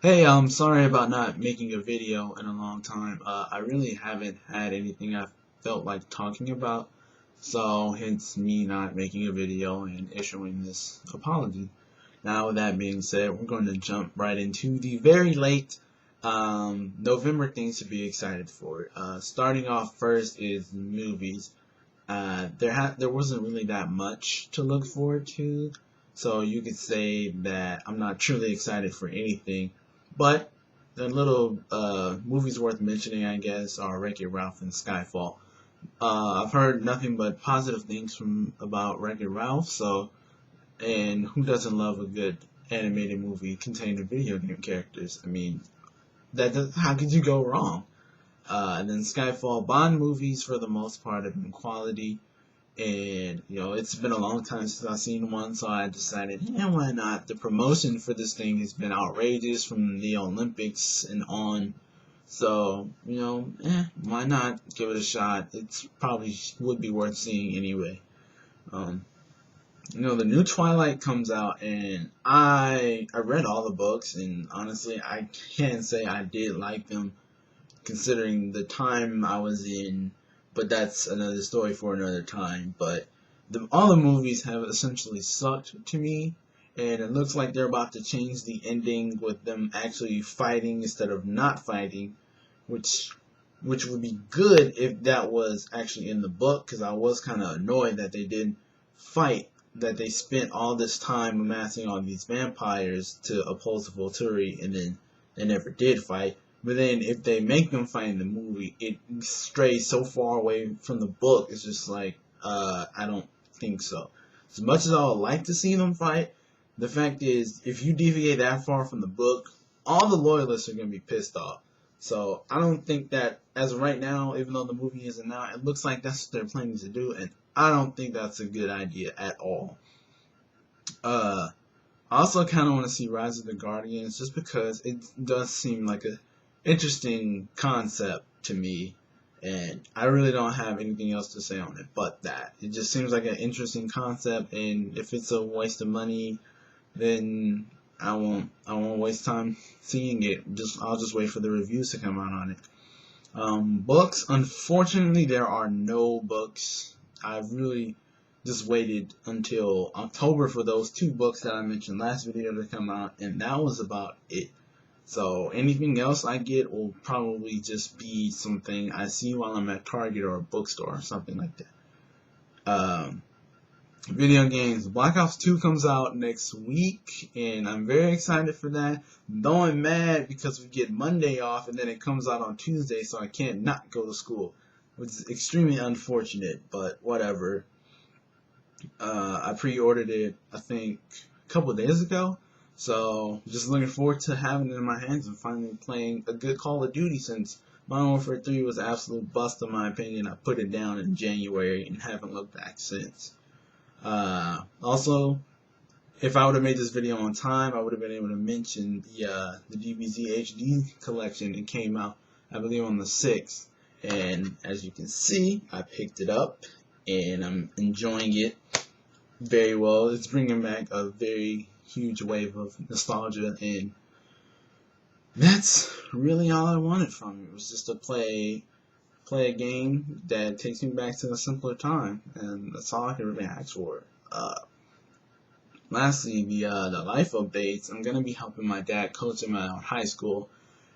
Hey, I'm sorry about not making a video in a long time. I really haven't had anything I felt like talking about, so hence me not making a video and issuing this apology. Now, with that being said, we're going to jump right into the very late November things to be excited for. Starting off first is movies. There wasn't really that much to look forward to, so you could say that I'm not truly excited for anything. But the little movies worth mentioning, I guess, are Wreck-It Ralph and Skyfall. I've heard nothing but positive things from about Wreck-It Ralph, so and who doesn't love a good animated movie containing video game characters? I mean, how could you go wrong? And then Skyfall Bond movies, for the most part, have been quality. And it's been a long time since I've seen one, so I decided, yeah, why not? The promotion for this thing has been outrageous from the Olympics and on. So why not give it a shot? It's probably would be worth seeing anyway. Um, the new Twilight comes out, and I read all the books, and honestly, I can't say I did like them considering the time I was in, but that's another story for another time. But all the movies have essentially sucked to me, and it looks like they're about to change the ending with them actually fighting instead of not fighting, which which would be good if that was actually in the book, because I was kind of annoyed that they didn't fight, that they spent all this time amassing all these vampires to oppose the Volturi, and then they never did fight. But then if they make them fight in the movie, it strays so far away from the book. It's just like, I don't think so. As much as I would like to see them fight, the fact is, if you deviate that far from the book, all the loyalists are going to be pissed off. So I don't think that, as of right now, even though the movie isn't out, it looks like that's what they're planning to do, and I don't think that's a good idea at all. I also kind of want to see Rise of the Guardians, just because it does seem like a interesting concept to me, and I really don't have anything else to say on it but that. It just seems like an interesting concept, and if it's a waste of money, then I won't waste time seeing it. I'll just wait for the reviews to come out on it. Books, unfortunately, there are no books. I've really just waited until October for those two books that I mentioned last video to come out, and that was about it. So anything else I get will probably just be something I see while I'm at Target or a bookstore or something like that. Video games. Black Ops 2 comes out next week, and I'm very excited for that. Though I'm mad because we get Monday off, and then it comes out on Tuesday, so I can't not go to school, which is extremely unfortunate, but whatever. I pre-ordered it, I think, a couple of days ago, so just looking forward to having it in my hands and finally playing a good Call of Duty, since Modern Warfare 3 was an absolute bust in my opinion. I put it down in January and haven't looked back since. Also, if I would have made this video on time, I would have been able to mention the DBZ HD collection. It came out, I believe, on the 6th, and as you can see, I picked it up, and I'm enjoying it very well. It's bringing back a very huge wave of nostalgia, and that's really all I wanted from it. It was just to play a game that takes me back to a simpler time, and that's all I can really ask for. Lastly, the life updates. I'm gonna be helping my dad coach him at high school,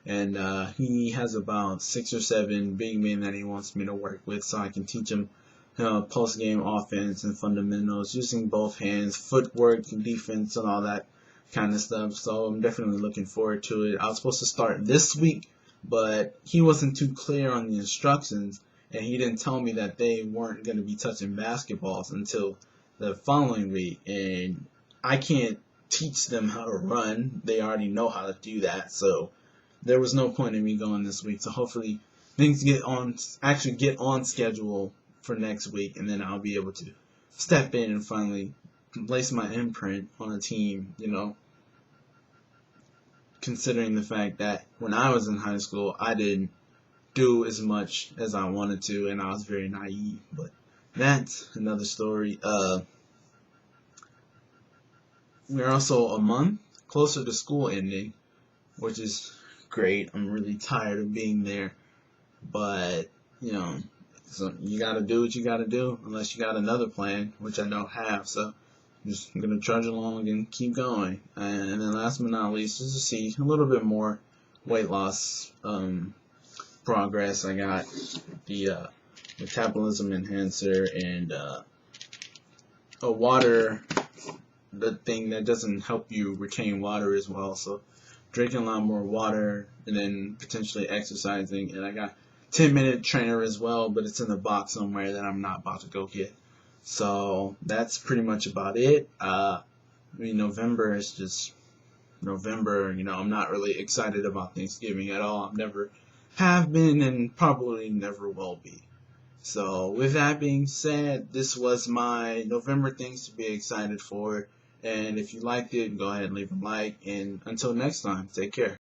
and he has about 6 or 7 big men that he wants me to work with, so I can teach him post game offense and fundamentals using both hands, footwork, defense, and all that kind of stuff. So I'm definitely looking forward to it. I was supposed to start this week, but he wasn't too clear on the instructions, and he didn't tell me that they weren't going to be touching basketballs until the following week, and I can't teach them how to run. They already know how to do that, so there was no point in me going this week. So hopefully things actually get on schedule for next week, and then I'll be able to step in and finally place my imprint on a team, considering the fact that when I was in high school, I didn't do as much as I wanted to, and I was very naive. But that's another story. We're also a month closer to school ending, which is great. I'm really tired of being there, but so you gotta do what you gotta do, unless you got another plan, which I don't have. So I'm just gonna trudge along and keep going. And then last but not least, just to see a little bit more weight loss progress. I got the metabolism enhancer and a water, the thing that doesn't help you retain water as well. So drinking a lot more water and then potentially exercising. And I got 10-minute trainer as well, but it's in the box somewhere that I'm not about to go get. So that's pretty much about it. November is just November. I'm not really excited about Thanksgiving at all. I never have been and probably never will be. So with that being said, this was my November things to be excited for. And if you liked it, go ahead and leave a like. And until next time, take care.